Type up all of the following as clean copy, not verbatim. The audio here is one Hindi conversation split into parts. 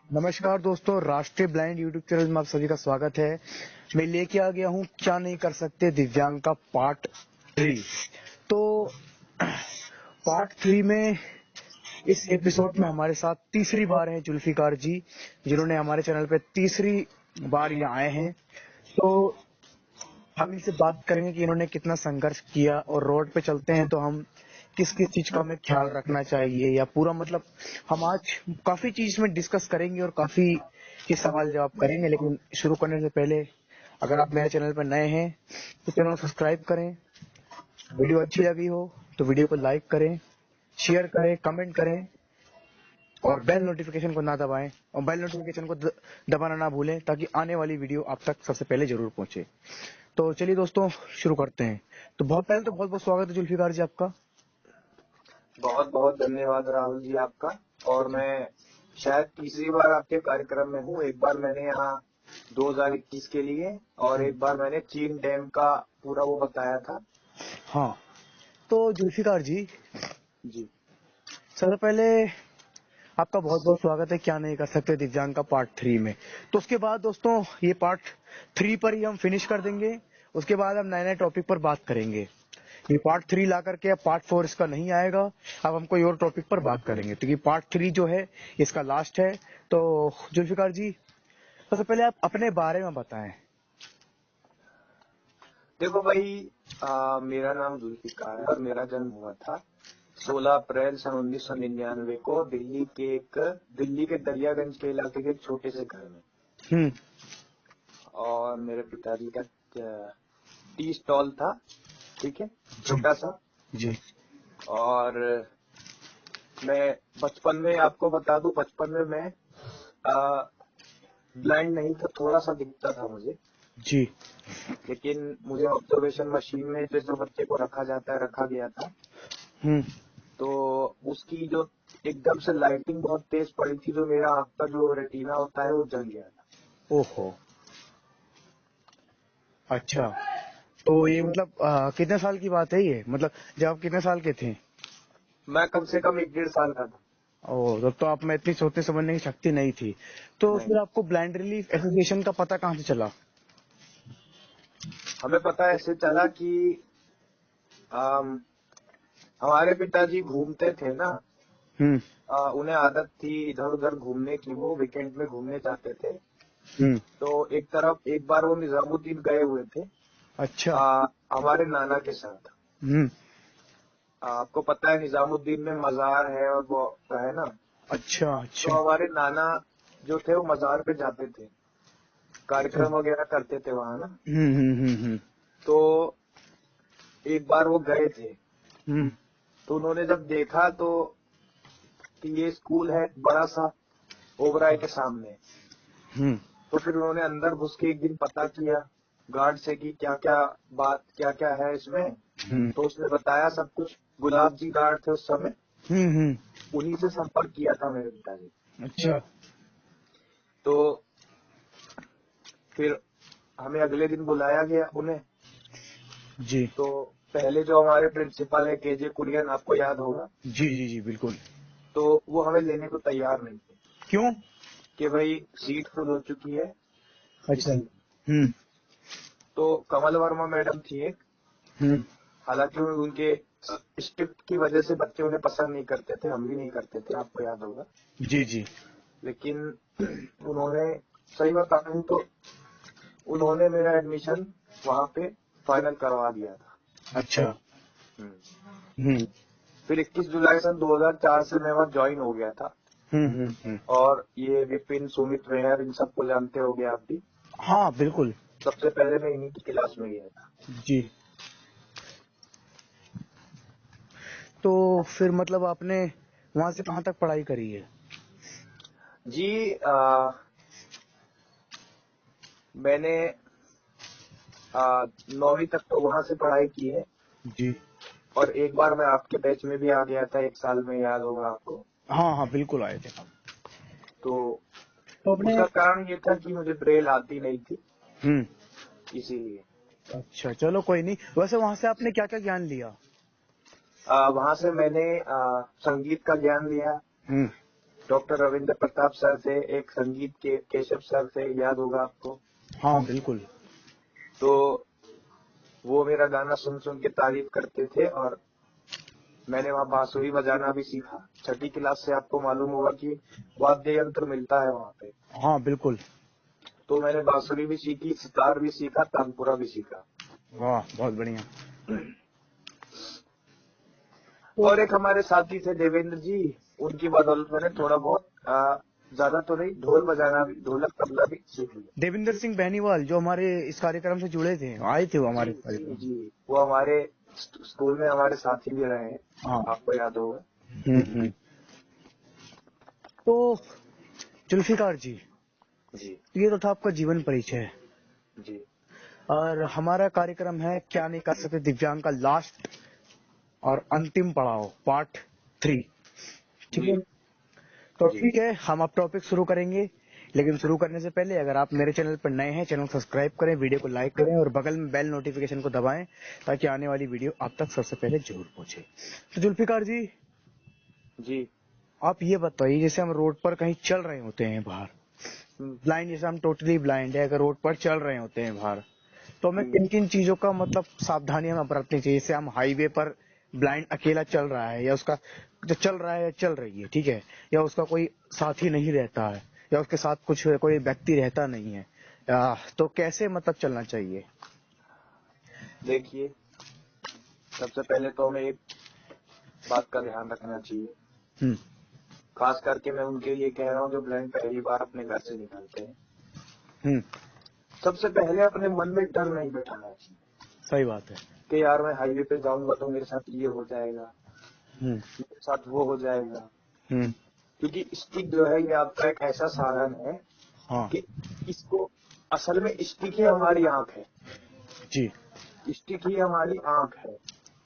नमस्कार दोस्तों, राष्ट्रीय ब्लाइंड यूट्यूब चैनल में आप सभी का स्वागत है। मैं लेके आ गया हूँ क्या नहीं कर सकते दिव्यांग का पार्ट 3। तो पार्ट 3 में इस एपिसोड में हमारे साथ तीसरी बार है जुल्फिकार जी, जिन्होंने हमारे चैनल पे तीसरी बार ये आए हैं। तो हम इनसे बात करेंगे कि इन्होंने कितना संघर्ष किया, और रोड पे चलते हैं तो हम किस किस चीज का हमें ख्याल रखना चाहिए, या पूरा मतलब हम आज काफी चीज में डिस्कस करेंगे और काफी के सवाल जवाब करेंगे। लेकिन शुरू करने से पहले अगर आप मेरे चैनल पर नए हैं तो चैनल को सब्सक्राइब करें, वीडियो अच्छी लगी हो तो वीडियो को लाइक करें, शेयर करें, कमेंट करें और बेल नोटिफिकेशन को ना दबाएं, और बेल नोटिफिकेशन को दबाना ना भूलें ताकि आने वाली वीडियो आप तक सबसे पहले जरूर पहुंचे। तो चलिए दोस्तों शुरू करते हैं। तो बहुत पहले तो बहुत बहुत स्वागत है जुल्फिकार जी आपका। बहुत बहुत धन्यवाद राहुल जी आपका। और मैं शायद तीसरी बार आपके कार्यक्रम में हूँ। एक बार मैंने यहाँ 2021 के लिए और एक बार मैंने चीन डैम का पूरा वो बताया था। हाँ, तो जुल्फिकार जी जी सबसे पहले आपका बहुत बहुत स्वागत है क्या नहीं कर सकते दिव्यांग का पार्ट 3 में। तो उसके बाद दोस्तों ये पार्ट 3 पर ही हम फिनिश कर देंगे। उसके बाद हम नए नए टॉपिक पर बात करेंगे। ये पार्ट 3 ला करके अब पार्ट 4 इसका नहीं आएगा। अब हम कोई और टॉपिक पर बात करेंगे, क्योंकि पार्ट 3 जो है इसका लास्ट है। तो जुल्फिकार जी सबसे पहले आप अपने बारे में बताएं। देखो भाई, मेरा नाम जुल्फिकार है और मेरा जन्म हुआ था 16 अप्रैल सन 1999 को दिल्ली के दरियागंज के इलाके के एक छोटे से घर में। और मेरे पिताजी का टी स्टॉल था, ठीक है, छोटा सा जी। और मैं बचपन में आपको बता दूं, बचपन में मैं ब्लाइंड नहीं था, थोड़ा सा दिखता था मुझे। जी। लेकिन मुझे ऑब्जर्वेशन मशीन में जो बच्चे को रखा जाता है रखा गया था। तो उसकी जो एकदम से लाइटिंग बहुत तेज पड़ी थी, जो मेरा आँख का जो रेटिना होता है वो जल गया था। ओहो, अच्छा। तो ये मतलब कितने साल की बात है ये, मतलब जब आप कितने साल के थे? मैं कम से कम 1-1.5 साल का था। ओह, तब तो आप में इतनी सोचने समझने की शक्ति नहीं थी। तो नहीं, फिर आपको ब्लाइंड रिलीफ एसोसिएशन का पता कहाँ से चला? हमें पता ऐसे चला कि हमारे पिताजी घूमते थे ना। उन्हें आदत थी इधर उधर घूमने की, वो वीकेंड में घूमने जाते थे। तो एक बार वो निजामुद्दीन गए हुए थे। अच्छा। हमारे नाना के साथ। आपको पता है निजामुद्दीन में मजार है और वो है ना। अच्छा। तो अच्छा। हमारे नाना जो थे वो मजार पे जाते थे, कार्यक्रम वगैरह करते थे वहां ना। तो एक बार वो गए थे, तो उन्होंने जब देखा तो कि ये स्कूल है बड़ा सा ओबराय के सामने। तो फिर उन्होंने अंदर घुस के एक दिन पता किया गार्ड से कि क्या क्या है इसमें। तो उसने बताया सब कुछ। गुलाब जी गार्ड थे उस समय। उन्हीं से संपर्क किया था मेरे पिताजी। अच्छा। तो फिर हमें अगले दिन बुलाया गया उन्हें। जी तो पहले जो हमारे प्रिंसिपल है केजे कुरियन, आपको याद होगा। जी जी जी बिल्कुल। तो वो हमें लेने को तैयार नहीं थे क्यों? कि कि भाई सीट फुल हो चुकी है। अच्छा। इसलिए तो कमल वर्मा मैडम थी एक। हालांकि उनके स्क्रिप्ट की वजह से बच्चे उन्हें पसंद नहीं करते थे, हम भी नहीं करते थे, आपको याद होगा। जी जी। लेकिन उन्होंने, सही बताऊं तो उन्होंने मेरा एडमिशन वहां पे फाइनल करवा दिया था। अच्छा। फिर 21 जुलाई सन 2004 से मैं वहाँ ज्वाइन हो गया था। और ये विपिन, सुमित, मेहर, इन सबको जानते होंगे आप भी। हाँ बिल्कुल। सबसे पहले मैं इन्हीं की क्लास में गया था। जी। तो फिर मतलब आपने वहां से कहाँ तक पढ़ाई करी है? जी मैंने 9वीं तक तो वहां से पढ़ाई की है। जी। और एक बार मैं आपके बैच में भी आ गया था, 1 साल में, याद होगा आपको। हाँ हाँ बिल्कुल आए थे। तो तो अपने उसका कारण ये था कि मुझे ब्रेल आती नहीं थी, इसीलिए। अच्छा चलो कोई नहीं। वैसे वहां से आपने क्या क्या ज्ञान लिया? वहां से मैंने संगीत का ज्ञान लिया। डॉक्टर रविंद्र प्रताप सर थे, एक संगीत के केशव सर थे, याद होगा आपको। हाँ बिल्कुल। तो वो मेरा गाना सुन सुन के तारीफ करते थे और मैंने वहाँ बांसुरी बजाना भी सीखा। छठी क्लास से आपको मालूम होगा कि वाद्य यंत्र मिलता है वहाँ पे। हाँ बिल्कुल। तो मैंने बांसुरी भी सीखी, सितार भी सीखा, तानपुरा भी सीखा। वाह बहुत बढ़िया। और एक हमारे साथी थे देवेंद्र जी, उनकी बदौलत मैंने थोड़ा बहुत ज्यादा तो नहीं, ढोल बजाना भी, ढोलक तबला भी सीख लिया। देवेंद्र सिंह बैनीवाल जो हमारे इस कार्यक्रम से जुड़े थे, आए थे वो हमारे जी कार्यक्रम। जी, वो हमारे स्कूल में हमारे साथी भी रहे हैं। हाँ आपको याद होगा। तो जुल्फिकार जी, जी ये तो था आपका जीवन परिचय, जी और हमारा कार्यक्रम है क्या नहीं कर सकते दिव्यांग का लास्ट और अंतिम पड़ाव पार्ट 3। ठीक है, तो जी ठीक है, हम अब टॉपिक शुरू करेंगे, लेकिन शुरू करने से पहले अगर आप मेरे चैनल पर नए हैं, चैनल को सब्सक्राइब करें, वीडियो को लाइक करें और बगल में बेल नोटिफिकेशन को दबाएं ताकि आने वाली वीडियो आप तक सबसे पहले जरूर पहुंचे। तो जुल्फिकार जी, जी आप ये बताइए, जैसे हम रोड पर कहीं चल रहे होते हैं बाहर, ब्लाइंड, जैसे हम टोटली ब्लाइंड है, अगर रोड पर चल रहे होते हैं बाहर, तो हमें किन किन चीजों का मतलब सावधानियां हमें बरतनी चाहिए। जैसे हम हाईवे पर ब्लाइंड अकेला चल रहा है, या उसका जो चल रहा है या चल रही है, ठीक है, या उसका कोई साथी नहीं रहता है, या उसके साथ कुछ कोई व्यक्ति रहता नहीं है, तो कैसे मतलब चलना चाहिए। देखिए, सबसे पहले तो हमें एक बात का ध्यान रखना चाहिए। खास करके मैं उनके लिए कह रहा हूँ जो ब्लाइंड पहली बार अपने घर से निकलते हैं। सबसे पहले अपने मन में डर नहीं बैठाना चाहिए। सही बात है कि यार मैं हाईवे पे जाऊंगा तो मेरे साथ ये हो जाएगा, मेरे साथ वो हो जाएगा। क्योंकि स्टिक जो है ये आपका एक ऐसा साधन है। हाँ। कि इसको असल में स्टिक ही हमारी आंख है जी, स्टिक ही हमारी आंख है।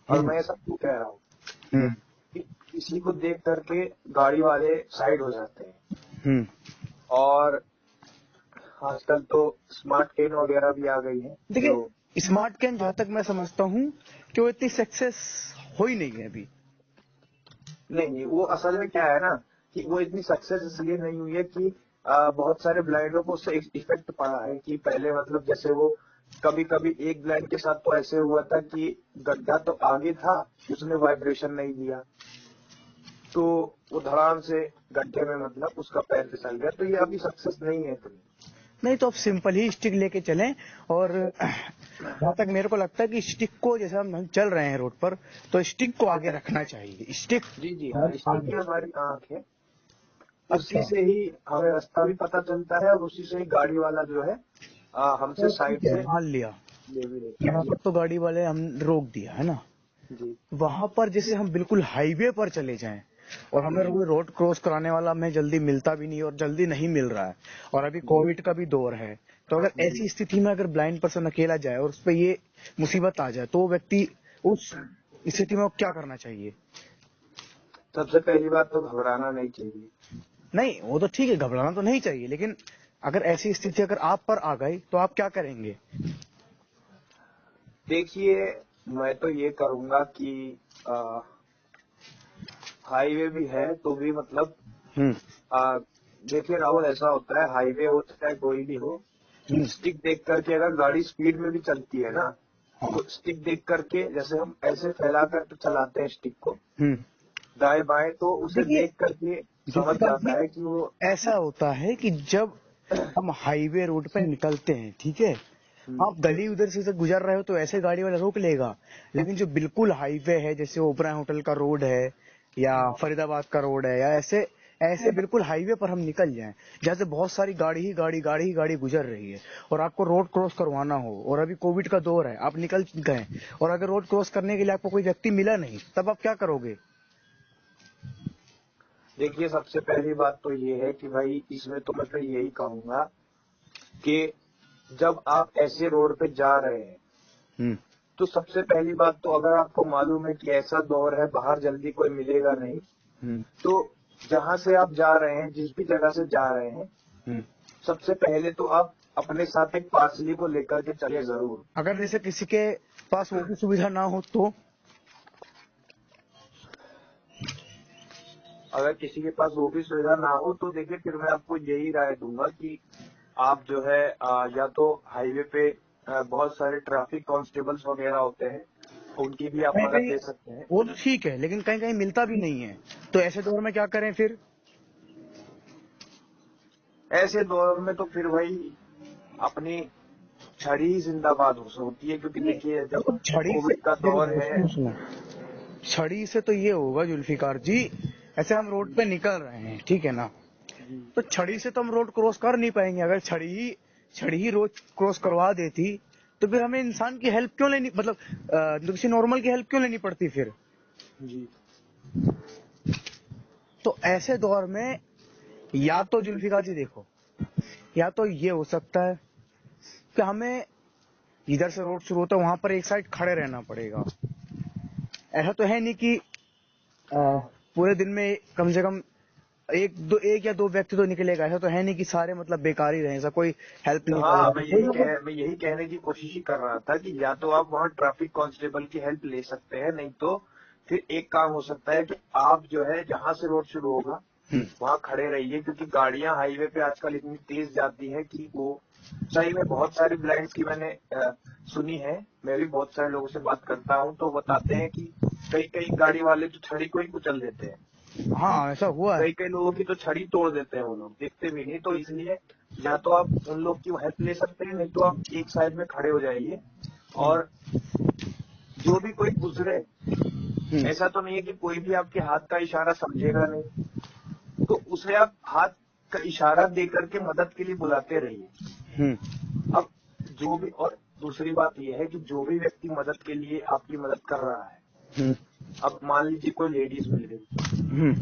और मैं सब क्यों कह रहा हूँ, इसी को देख करके गाड़ी वाले साइड हो जाते हैं। और आजकल तो स्मार्ट कैन वगैरह भी आ गई है। देखिए, स्मार्ट कैन जहाँ तक मैं समझता हूँ कि वो इतनी सक्सेस हो ही नहीं है अभी। नहीं, वो असल में क्या है ना कि वो इतनी सक्सेस इसलिए नहीं हुई है कि बहुत सारे ब्लाइंडों को उससे इफेक्ट पड़ा है। कि पहले मतलब जैसे वो कभी कभी एक ब्लाइंड के साथ तो ऐसे हुआ था कि गड्ढा तो आगे था, उसने वाइब्रेशन नहीं दिया, तो वो धड़ाम से गड्ढे में मतलब उसका पैर फिसल गया। तो ये अभी सक्सेस नहीं है। नहीं तो आप सिंपल ही स्टिक लेके चलें। और जहाँ तक मेरे को लगता है कि स्टिक को, जैसे हम चल रहे हैं रोड पर, तो स्टिक को आगे रखना चाहिए। स्टिक जी हाँ, स्टिक हमारी आंख है। उसी से ही हमें रास्ता भी पता चलता है और उसी से ही गाड़ी वाला जो है हमसे साइड से मान लिया, यहाँ पर तो गाड़ी वाले हम रोक दिया है ना जी, वहां पर जैसे हम बिल्कुल हाईवे पर चले जाएं और हमें रोड क्रॉस कराने वाला हमें जल्दी मिलता भी नहीं और जल्दी नहीं मिल रहा है, और अभी कोविड का भी दौर है, तो अगर ऐसी स्थिति में अगर ब्लाइंड पर्सन अकेला जाए और उस पर ये मुसीबत आ जाए, तो वो व्यक्ति उस स्थिति में क्या करना चाहिए। सबसे पहली बात तो घबराना नहीं चाहिए। नहीं, वो तो ठीक है, घबराना तो नहीं चाहिए, लेकिन अगर ऐसी स्थिति अगर आप पर आ गई तो आप क्या करेंगे। देखिए, मैं तो ये करूंगा कि हाईवे भी है तो भी मतलब देखिए राहुल, ऐसा होता है हाईवे हो चाहे कोई भी हो, स्टिक देख करके अगर गाड़ी स्पीड में भी चलती है ना, तो स्टिक देख करके जैसे हम ऐसे फैला कर चलाते हैं स्टिक को दाएं बाएं, तो उसे देख करके समझ जाता है कि वो ऐसा होता है कि जब हम हाईवे रोड पे निकलते हैं, ठीक है, आप गली उधर से गुजर रहे हो तो ऐसे गाड़ी वाला रोक लेगा, लेकिन जो बिल्कुल हाईवे है, जैसे ओबरा होटल का रोड है या फरीदाबाद का रोड है, या ऐसे ऐसे बिल्कुल हाईवे पर हम निकल जाएं जैसे बहुत सारी गाड़ी ही गाड़ी गुजर रही है और आपको रोड क्रॉस करवाना हो, और अभी कोविड का दौर है, आप निकल गए और अगर रोड क्रॉस करने के लिए आपको कोई व्यक्ति मिला नहीं, तब आप क्या करोगे। देखिए, सबसे पहली बात तो ये है कि भाई इसमें तो मैं फिर यही कहूंगा कि जब आप ऐसे रोड पे जा रहे हैं तो सबसे पहली बात तो अगर आपको मालूम है कि ऐसा दौर है बाहर जल्दी कोई मिलेगा नहीं, तो जहां से आप जा रहे हैं, जिस भी जगह से जा रहे हैं, सबसे पहले तो आप अपने साथ एक पार्सली को लेकर के चले जरूर। अगर जैसे किसी के पास वो भी सुविधा ना हो तो अगर किसी के पास वो भी सुविधा ना हो तो देखिए फिर मैं आपको यही राय दूंगा कि आप जो है या तो हाईवे पे बहुत सारे ट्रैफिक कांस्टेबल्स वगैरह होते हैं, उनकी भी आप कहीं मदद कहीं ले सकते हैं। वो तो ठीक है, लेकिन कहीं कहीं मिलता भी नहीं है, तो ऐसे दौर में क्या करें फिर? ऐसे दौर में तो फिर वही अपनी छड़ी ही जिंदाबाद होती है, क्योंकि नहीं, देखिए जब देखो छड़ी से, कोविड का देखो दौर देखो है। सुनो सुनो, छड़ी से तो ये होगा जुल्फिकार जी, ऐसे हम रोड पे निकल रहे हैं, ठीक है ना, जी तो छड़ी से तो हम रोड क्रॉस कर नहीं पाएंगे। अगर छड़ी ही रोड क्रॉस करवा देती तो फिर हमें इंसान की हेल्प क्यों लेनी, मतलब किसी नॉर्मल की हेल्प क्यों लेनी पड़ती फिर? जी तो ऐसे दौर में या तो जुल्फिकार जी देखो, या तो ये हो सकता है कि हमें इधर से रोड शुरू होता है वहां पर एक साइड खड़े रहना पड़ेगा। ऐसा तो है नहीं कि पूरे दिन में कम से कम एक या दो व्यक्ति तो निकलेगा। ऐसा तो है नहीं कि सारे मतलब बेकार ही रहे, ऐसा कोई हेल्प नहीं कर हाँ, रहा कोई, मतलब मैं यही कहने की कोशिश ही कर रहा था कि या तो आप वहाँ ट्रैफिक कांस्टेबल की हेल्प ले सकते हैं, नहीं तो फिर एक काम हो सकता है कि आप जो है जहाँ से रोड शुरू होगा वहाँ खड़े रहिए, क्योंकि गाड़ियां हाईवे पे आजकल इतनी तेज जाती हैं कि वो सही में बहुत सारी ब्लाइंड्स की मैंने सुनी है। मैं भी बहुत सारे लोगों से बात करता हूँ तो बताते हैं कि कई कई गाड़ी वाले तो छड़ी को ही कुचल देते हैं, हाँ ऐसा हुआ है। कई कई लोगों की तो छड़ी तोड़ देते हैं, वो लोग देखते भी नहीं। तो इसलिए या तो आप उन लोग की हेल्प ले सकते हैं, नहीं तो आप एक साइड में खड़े हो जाइए। और जो भी कोई गुजरे, हम्म, ऐसा तो नहीं है कि कोई भी आपके हाथ का इशारा समझेगा नहीं, तो उसे आप हाथ का इशारा दे करके मदद के लिए बुलाते रहिए। हम्म, अब जो भी, और दूसरी बात यह है कि जो भी व्यक्ति मदद के लिए आपकी मदद कर रहा है, हम्म, अब मान लीजिए कोई लेडीज मिल गई, हम्म।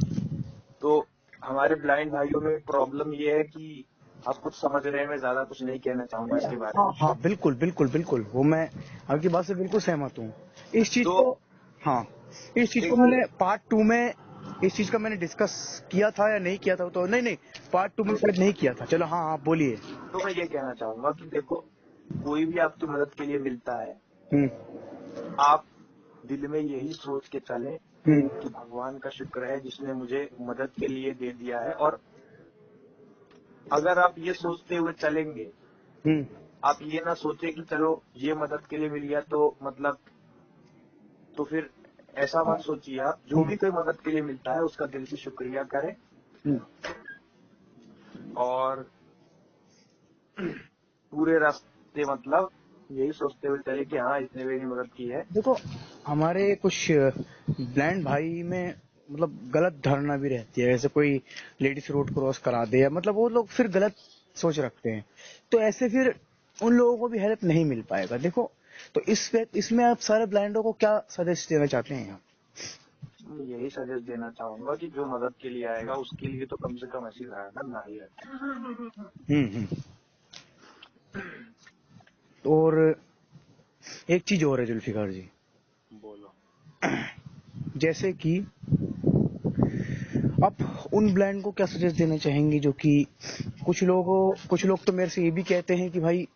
तो हमारे ब्लाइंड भाइयों में प्रॉब्लम ये है कि आप कुछ समझ रहे हैं, मैं ज्यादा कुछ नहीं कहना चाहूंगा इसके बारे हाँ में। हाँ बिल्कुल बिल्कुल बिल्कुल, वो मैं आपकी बात से बिल्कुल सहमत हूँ इस चीज तो को। हाँ, इस चीज को देखिए, मैंने पार्ट टू में इस चीज का मैंने डिस्कस किया था या नहीं किया था, तो नहीं नहीं, पार्ट टू में शायद नहीं किया था। चलो हाँ आप बोलिए। तो मैं ये कहना चाहूंगा कि देखो, कोई भी आपकी मदद के लिए मिलता है, हम्म, आप दिल में यही सोच के चलें हम्म, कि भगवान का शुक्र है जिसने मुझे मदद के लिए दे दिया है। और अगर आप ये सोचते हुए चलेंगे, हम्म, आप ये ना सोचे कि चलो ये मदद के लिए मिल गया तो मतलब, तो फिर ऐसा मत सोचिए। आप जो भी कोई मदद के लिए मिलता है उसका दिल से शुक्रिया करें, हम्म। और पूरे रास्ते मतलब यही सोचते हुए चले कि हाँ इसने मेरी मदद की है। देखो, हमारे कुछ ब्लाइंड भाई में मतलब गलत धारणा भी रहती है, जैसे कोई लेडीज रोड क्रॉस करा दे, या मतलब वो लोग फिर गलत सोच रखते हैं, तो ऐसे फिर उन लोगों को भी हेल्प नहीं मिल पाएगा। देखो, तो इसमें आप सारे ब्लाइंडों को क्या सजेस्ट देना चाहते हैं आप? मैं यही सजेस्ट देना चाहूंगा कि जो मदद के लिए आएगा उसके लिए तो कम से कम ऐसी धारणा ना ही रखें। हम्म। और एक चीज और है जुल्फिकार जी, बोलो। जैसे कि आप उन ब्रांड को क्या सजेस्ट देना चाहेंगे जो कि कुछ लोग तो मेरे से ये भी कहते हैं कि भाई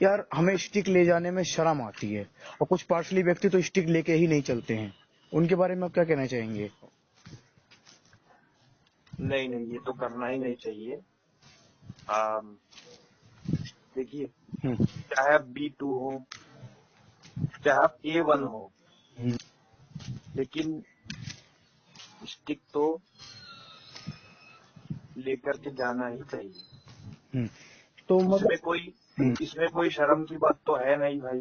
यार हमें स्टिक ले जाने में शर्म आती है, और कुछ पार्शली व्यक्ति तो स्टिक लेके ही नहीं चलते हैं, उनके बारे में आप क्या कहना चाहेंगे? नहीं नहीं, ये तो करना ही नहीं चाहिए। देखिए, हम्म, चाहे आप B2 हो, चाहे आप A1 हो, हम्म, लेकिन स्टिक तो लेकर के जाना ही चाहिए। हम्म। तो इसमें मतलब कोई हम्म, इसमें कोई शर्म की बात तो है नहीं भाई,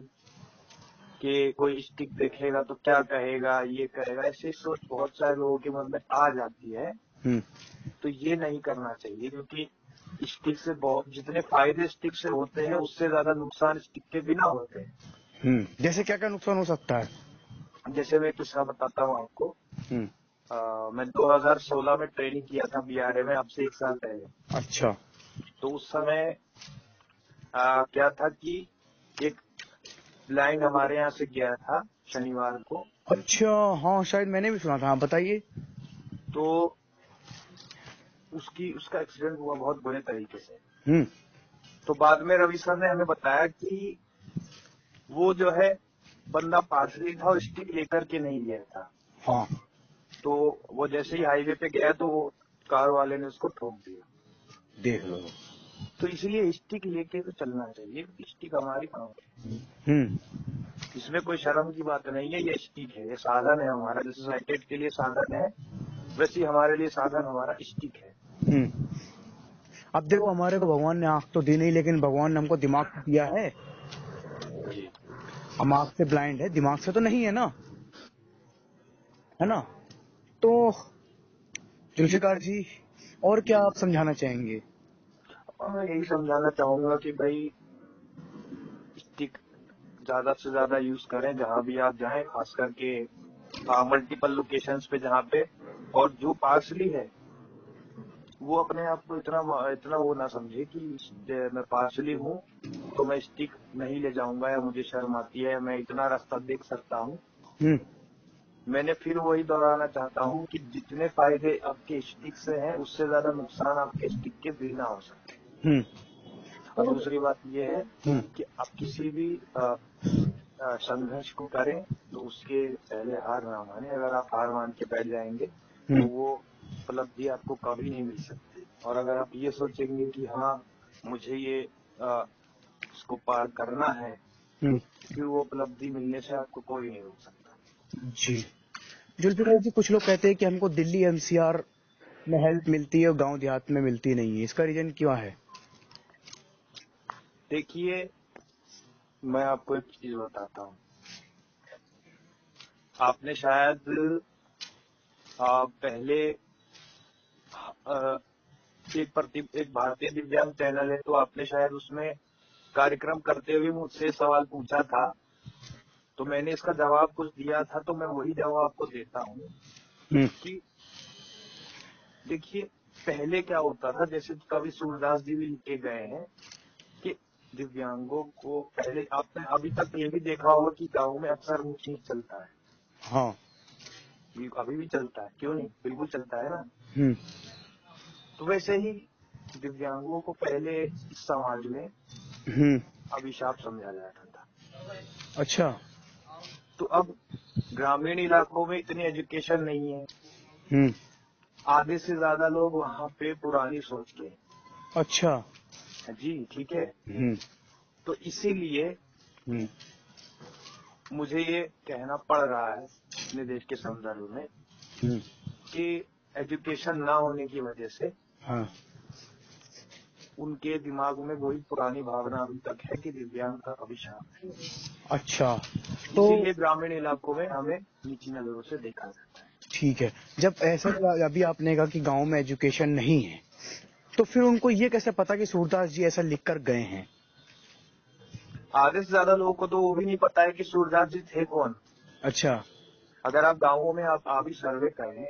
कि कोई स्टिक देखेगा तो क्या कहेगा, ये कहेगा, ऐसी सोच बहुत सारे लोगों के मन में आ जाती है। हम्म, तो ये नहीं करना चाहिए, क्योंकि स्टिक से बहुत जितने फायदे स्टिक से होते हैं उससे ज्यादा नुकसान स्टिक के बिना होते हैं। जैसे क्या क्या नुकसान हो सकता है? जैसे मैं किस्सा बताता हूँ आपको। हम्म, मैं 2016 में ट्रेनिंग किया था BRA में, अब से 1 साल पहले। अच्छा, तो उस समय क्या था कि एक ब्लाइंड हमारे यहाँ से गया था शनिवार को। अच्छा, हाँ शायद मैंने भी सुना था, हाँ बताइए। तो उसका एक्सीडेंट हुआ बहुत बुरे तरीके से। हम्म, तो बाद में रवि सर ने हमें बताया कि वो जो है बंदा पार्सली था और स्टिक लेकर के नहीं गया था। हाँ, तो वो जैसे ही हाईवे पे गया तो वो कार वाले ने उसको ठोक दिया। देख लो। तो इसलिए स्टिक लेके तो चलना चाहिए, स्टिक हमारी काम है। इसमें कोई शर्म की बात नहीं है, ये स्टिक है, ये साधन है हमारा, जैसे साइटेड के लिए साधन है वैसे ही हमारे लिए साधन हमारा स्टिक है। अब देखो, हमारे को भगवान ने आंख तो दी नहीं, लेकिन भगवान ने हमको दिमाग दिया है। जी। हम आंख से ब्लाइंड है, दिमाग से तो नहीं है ना, है ना? तो जुल्फिकार जी, और क्या आप समझाना चाहेंगे? और मैं यही समझाना चाहूंगा कि भाई स्टिक ज्यादा से ज्यादा यूज करें जहां भी आप जाएं, खास करके मल्टीपल लोकेशंस पे जहाँ पे, और जो पार्सली है वो अपने आप को इतना इतना वो ना समझे कि मैं पार्सली हूँ तो मैं स्टिक नहीं ले जाऊंगा या मुझे शर्म आती है, मैं इतना रास्ता देख सकता हूँ। मैंने फिर वही दोहराना चाहता हूँ कि जितने फायदे आपके स्टिक से हैं उससे ज्यादा नुकसान आपके स्टिक के बिना हो सकते हैं। और दूसरी बात ये है कि आप किसी भी संघर्ष को करें तो उसके पहले हार ना माने। अगर आप हार मान के बैठ जाएंगे तो वो उपलब्धि आपको कभी नहीं मिल सकती। और अगर आप ये सोचेंगे कि हाँ मुझे ये इसको पार करना है, फिर वो उपलब्धि मिलने से आपको कोई नहीं रोक सकता। जी। जुल्फिकार जी, कुछ लोग कहते हैं कि हमको दिल्ली एनसीआर में हेल्प मिलती है और गांव देहात में मिलती नहीं है, इसका रीजन क्या है? देखिए, मैं आपको एक चीज बताता हूँ। आपने शायद पहले एक भारतीय दिव्यांग चैनल है, तो आपने शायद उसमें कार्यक्रम करते हुए मुझसे सवाल पूछा था, तो मैंने इसका जवाब कुछ दिया था, तो मैं वही जवाब आपको देता हूँ कि देखिए पहले क्या होता था, जैसे कवि सूरदास जी भी लिखे गए हैं कि दिव्यांगों को पहले, आपने अभी तक ये भी देखा होगा कि गाँव में अक्सर ऊंच नीच चलता है। हाँ, अभी भी चलता है, क्यों नहीं, बिल्कुल चलता है ना। तो वैसे ही दिव्यांगों को पहले इस समाज में अभिशाप समझा जाता था। अच्छा। तो अब ग्रामीण इलाकों में इतनी एजुकेशन नहीं है, आधे से ज्यादा लोग वहाँ पे पुरानी सोच के। अच्छा जी, ठीक है। तो इसीलिए मुझे ये कहना पड़ रहा है अपने देश के संदर्भ में कि एजुकेशन ना होने की वजह से उनके दिमाग में वही पुरानी भावना अभी तक है कि दिव्यांग का अभिशाप है। अच्छा, तो इसीलिए ग्रामीण इलाकों में हमें नीची नजरों से देखा जाता है। ठीक है, जब ऐसा अभी आपने कहा कि गांव में एजुकेशन नहीं है, तो फिर उनको ये कैसे पता कि सूरदास जी ऐसा लिख कर गए हैं? आधे से ज्यादा लोगों को तो वो भी नहीं पता है कि सूरदास जी थे कौन। अच्छा। अगर आप गाँवों में आप भी सर्वे करें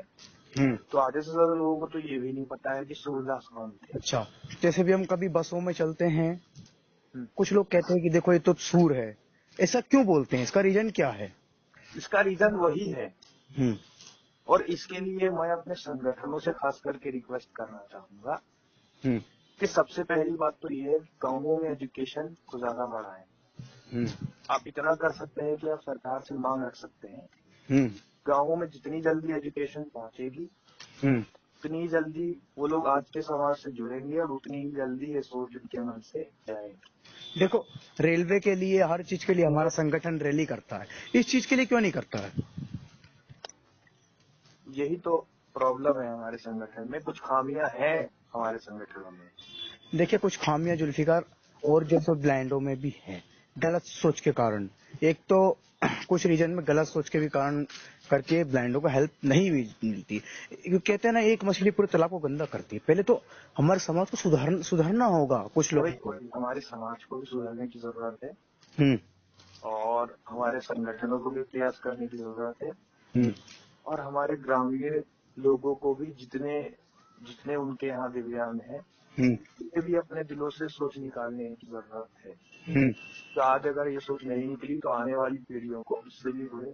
तो आधे से ज्यादा लोगों को तो ये भी नहीं पता है कि सूरदास कौन थे। अच्छा, जैसे भी हम कभी बसों में चलते हैं, कुछ लोग कहते हैं कि देखो ये तो सूर है, ऐसा क्यों बोलते हैं? इसका रीजन क्या है? इसका रीजन वही है। और इसके लिए मैं अपने संगठनों से खास करके रिक्वेस्ट करना चाहूंगा कि सबसे पहली बात तो ये है कि गाँवों में एजुकेशन को ज्यादा बढ़ाएं। आप इतना कर सकते हैं कि आप सरकार से मांग रख सकते हैं, गाँवों में जितनी जल्दी एजुकेशन पहुंचेगी उतनी जल्दी वो लोग आज के समाज से जुड़ेंगे और उतनी ही जल्दी ये सोच उनके मन से जाएगी। देखो, रेलवे के लिए, हर चीज के लिए हमारा संगठन रैली करता है, इस चीज के लिए क्यों नहीं करता है? यही तो प्रॉब्लम है हमारे संगठन में, कुछ खामियां हैं हमारे संगठनों में। देखिए, कुछ खामियां जुल्फिकार और जैसे ब्लाइंडों में भी है, गलत सोच के कारण। एक तो कुछ रीजन में गलत सोच के भी कारण करके ब्लाइंडों को हेल्प नहीं भी मिलती। कहते हैं ना, एक मछली पूरे तालाब को गंदा करती है। पहले तो हमारे समाज को सुधारना होगा कुछ लोग। हमारे समाज को भी सुधारने की जरूरत है और हमारे संगठनों को भी प्रयास करने की जरूरत है और हमारे ग्रामीण लोगों को भी जितने उनके यहाँ दिव्यांग हैं उन्हें भी अपने दिलों से सोच निकालने की जरूरत है। तो आज अगर ये सोच नहीं निकली तो आने वाली पीढ़ियों को इससे भी बुरे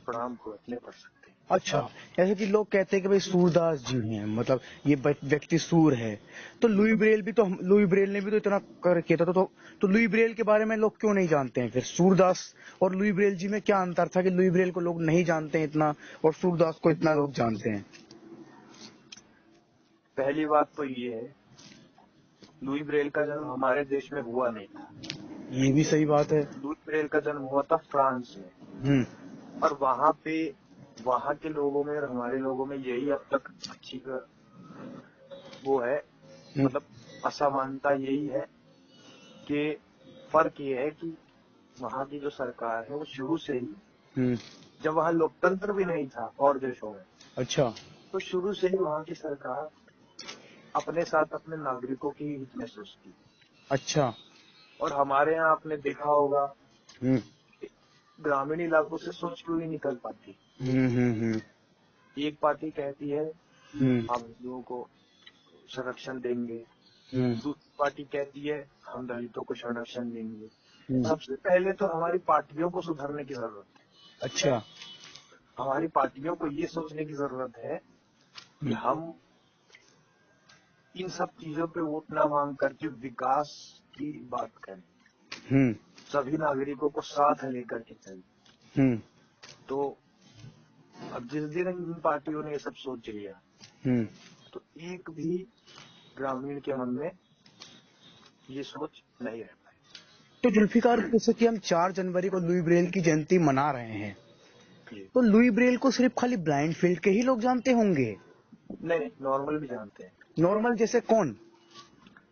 परिणाम भुगतने पड़ सकते हैं। अच्छा, जैसे कि लोग कहते हैं कि भाई सूरदास जी हैं, मतलब ये व्यक्ति सूर है, तो लुई ब्रेल ने भी तो इतना कर किया था, तो लुई ब्रेल के बारे में लोग क्यों नहीं जानते हैं? फिर सूरदास और लुई ब्रेल जी में क्या अंतर था कि लुई ब्रेल को लोग नहीं जानते हैं इतना और सूरदास को इतना लोग जानते हैं? पहली बात तो ये है, लुई ब्रेल का जन्म हमारे देश में हुआ नहीं था। ये भी सही बात है। लुई ब्रेल का जन्म हुआ था फ्रांस में। हम्म। और वहां पे, वहां के लोगों में और हमारे लोगों में यही अब तक अच्छी वो है, हम्म। मतलब असमानता यही है कि फर्क ये है कि वहां की जो सरकार है वो शुरू से ही, हम्म। जब वहां लोकतंत्र भी नहीं था और देशों में, अच्छा। तो शुरू से ही वहां की सरकार अपने साथ अपने नागरिकों की हित में सोचती। अच्छा। और हमारे यहाँ आपने देखा होगा, हम्म। ग्रामीण इलाकों से सोच क्यों नहीं निकल पाती। हम्म। हम्म। एक पार्टी कहती है हम्म। हम हिंदुओं को संरक्षण देंगे, हम्म। दूसरी पार्टी कहती है हम दलितों को संरक्षण देंगे। हम्म। सबसे पहले तो हमारी पार्टियों को सुधरने की जरूरत है। अच्छा। हमारी पार्टियों को ये सोचने की जरूरत है कि हम्म। हम इन सब चीजों पे वोट ना मांग करके विकास की बात करें, हम्म। सभी नागरिकों को साथ लेकर के चलें। हम्म। तो अब जिस दिन इन पार्टियों ने ये सब सोच लिया, हम्म। तो एक भी ग्रामीण के मन में ये सोच नहीं रह पाई। तो जुल्फिकार, जैसे कि हम 4 जनवरी को लुई ब्रेल की जयंती मना रहे हैं, ये तो लुई ब्रेल को सिर्फ खाली ब्लाइंड फील्ड के ही लोग जानते होंगे? नहीं, नॉर्मल भी जानते हैं। नॉर्मल जैसे कौन?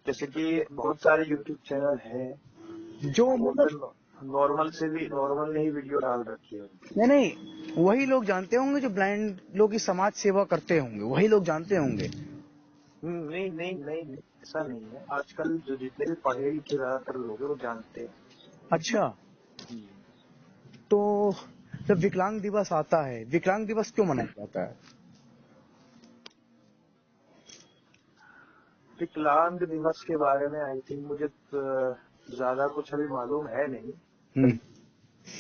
जैसे कि बहुत सारे यूट्यूब चैनल हैं, जो मतलब, नॉर्मल से भी, नॉर्मल ने ही वीडियो डाल रखी है। नहीं नहीं, वही लोग जानते होंगे जो ब्लाइंड लोग की समाज सेवा करते होंगे, वही लोग जानते होंगे। नहीं नहीं नहीं नहीं, ऐसा नहीं है। आजकल जो जितने भी पढ़े लिखे ज्यादातर लोग हैं वो जानते हैं। अच्छा। तो जब विकलांग दिवस आता है, विकलांग दिवस क्यों मनाया जाता है? विकलांग दिवस के बारे में आई थिंक मुझे ज्यादा कुछ अभी मालूम है नहीं। हम्म।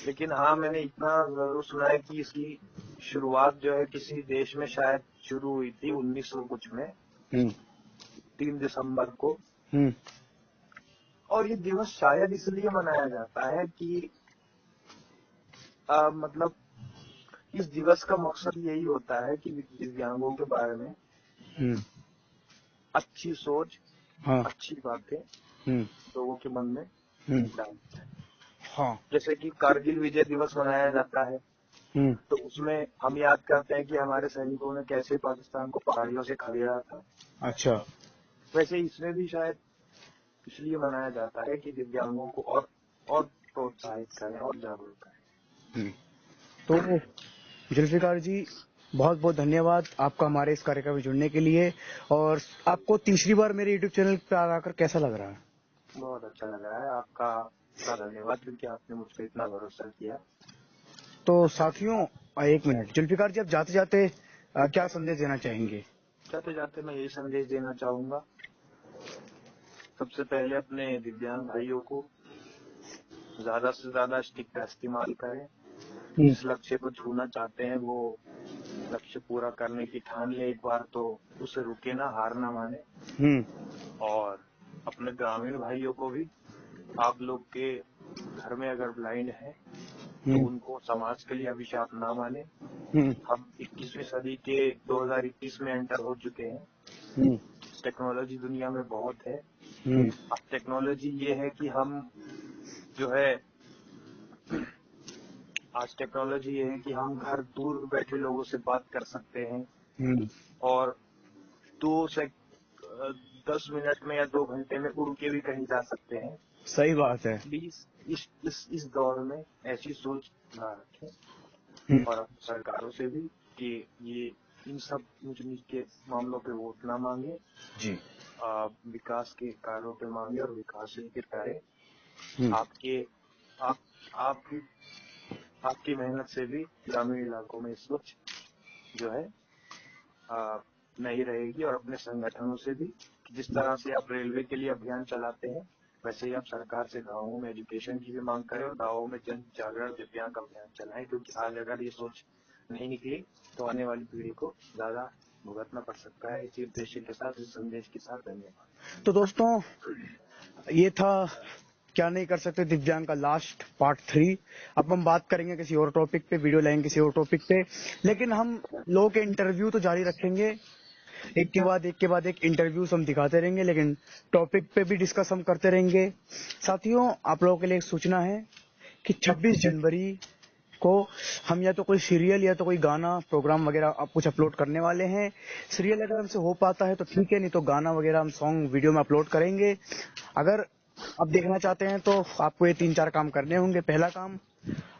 लेकिन हाँ, मैंने इतना जरूर सुना है कि इसकी शुरुआत जो है किसी देश में शायद शुरू हुई थी 1900 कुछ में, हम्म। 3 दिसंबर को। हम्म। और ये दिवस शायद इसलिए मनाया जाता है कि मतलब इस दिवस का मकसद यही होता है कि दिव्यांगों के बारे में हम्म। अच्छी सोच, हाँ। अच्छी बातें हम्म। लोगों के मन में हम्म। डाल। हाँ। जैसे कि कारगिल विजय दिवस मनाया जाता है, हम्म। तो उसमें हम याद करते हैं कि हमारे सैनिकों ने कैसे पाकिस्तान को पहाड़ियों से खदेड़ा था। अच्छा। वैसे इसमें भी शायद इसलिए मनाया जाता है कि दिव्यांगों को और प्रोत्साहित करें और जागरूक करें। हम्म। तो जुल्फिकार जी, बहुत बहुत धन्यवाद आपका हमारे इस कार्यक्रम में जुड़ने के लिए। और आपको तीसरी बार मेरे YouTube चैनल पर आकर कैसा लग रहा है? बहुत अच्छा लग रहा है। आपका धन्यवाद, क्योंकि आपने मुझ पर इतना भरोसा किया। तो साथियों, एक मिनट, जुल्फिकार जी, आप जाते जाते क्या संदेश देना चाहेंगे? जाते जाते मैं यही संदेश देना चाहूंगा, सबसे पहले अपने दिव्यांग भाइयों को ज्यादा से ज्यादा स्टिक का इस्तेमाल करें। जिस लक्ष्य को छूना चाहते हैं वो लक्ष्य पूरा करने की ठान ले एक बार, तो उसे रुके ना, हार ना माने। और अपने ग्रामीण भाइयों को भी, आप लोग के घर में अगर ब्लाइंड है तो उनको समाज के लिए अभिशाप ना माने। हम 21वीं सदी के 2021 में एंटर हो चुके हैं। टेक्नोलॉजी दुनिया में बहुत है। अब टेक्नोलॉजी ये है कि हम जो है, आज टेक्नोलॉजी ये है कि हम घर दूर बैठे लोगों से बात कर सकते हैं और 10 मिनट में या 2 घंटे में उड़ के भी कहीं जा सकते हैं। सही बात है। प्लीज इस दौर में ऐसी सोच ना रखें, और सरकारों से भी कि ये इन सब ऊंच नीच के मामलों पे वोट ना मांगे जी। विकास के कार्यों पे मांगे और विकास के करें। आपके आप आपकी आपकी मेहनत से भी ग्रामीण इलाकों में इस वक्त जो है नहीं रहेगी, और अपने संगठनों से भी, जिस तरह से आप रेलवे के लिए अभियान चलाते हैं वैसे ही आप सरकार से गाँवों में एजुकेशन की भी मांग करें और गाँवों में जन जागरण दिव्यांग अभियान चलाएं। क्योंकि आज अगर ये सोच नहीं निकली तो आने वाली पीढ़ी को ज्यादा भुगतना पड़ सकता है। इसी उद्देश्य के साथ, इस संदेश के साथ धन्यवाद। तो दोस्तों, ये था क्या नहीं कर सकते दिव्यांग का लास्ट पार्ट 3। अब हम बात करेंगे किसी और टॉपिक पे, वीडियो लाएंगे किसी और टॉपिक पे, लेकिन हम लोगों के इंटरव्यू तो जारी रखेंगे। एक के बाद एक इंटरव्यूज हम दिखाते रहेंगे, लेकिन टॉपिक पे भी डिस्कस हम करते रहेंगे। साथियों, आप लोगों के लिए एक सूचना है कि 26 जनवरी को हम या तो कोई सीरियल या तो कोई गाना प्रोग्राम वगैरह आप कुछ अपलोड करने वाले हैं। सीरियल अगर हमसे हो पाता है तो ठीक है, नहीं तो गाना वगैरह हम सॉन्ग वीडियो में अपलोड करेंगे। अगर आप देखना चाहते हैं तो आपको ये 3-4 काम करने होंगे। पहला काम,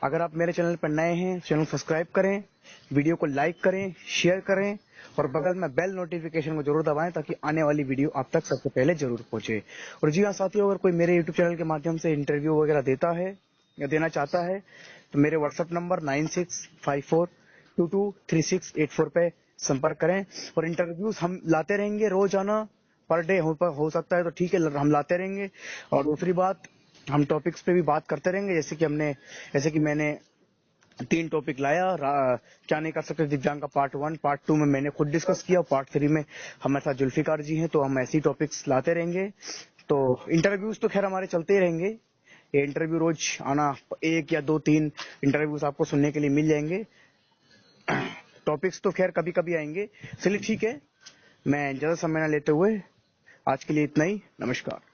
अगर आप मेरे चैनल पर नए हैं, चैनल सब्सक्राइब करें, वीडियो को लाइक करें, शेयर करें और बगल में बेल नोटिफिकेशन को जरूर दबाएं ताकि आने वाली वीडियो आप तक सबसे पहले जरूर पहुंचे। और जी हाँ साथियों, अगर कोई मेरे यूट्यूब चैनल के माध्यम से इंटरव्यू वगैरह देता है या देना चाहता है तो मेरे व्हाट्सएप नंबर 9654223684 पे संपर्क करें। और इंटरव्यूज हम लाते रहेंगे रोजाना, पर डे हो सकता है तो ठीक है, हम लाते रहेंगे। और दूसरी बात, हम टॉपिक्स पे भी बात करते रहेंगे, जैसे कि मैंने 3 टॉपिक लाया। क्या नहीं कर सकते दिव्यांग का पार्ट 1, पार्ट 2 में मैंने खुद डिस्कस किया, पार्ट 3 में हमारे साथ जुल्फिकार जी हैं, तो हम ऐसी टॉपिक्स लाते रहेंगे। तो इंटरव्यूज तो खैर हमारे चलते ही रहेंगे। ये इंटरव्यू रोज आना, 1 या 2-3 इंटरव्यूज आपको सुनने के लिए मिल जाएंगे। टॉपिक्स तो खैर कभी कभी आएंगे। चलिए ठीक है, मैं ज्यादा समय न लेते हुए आज के लिए इतना ही। नमस्कार।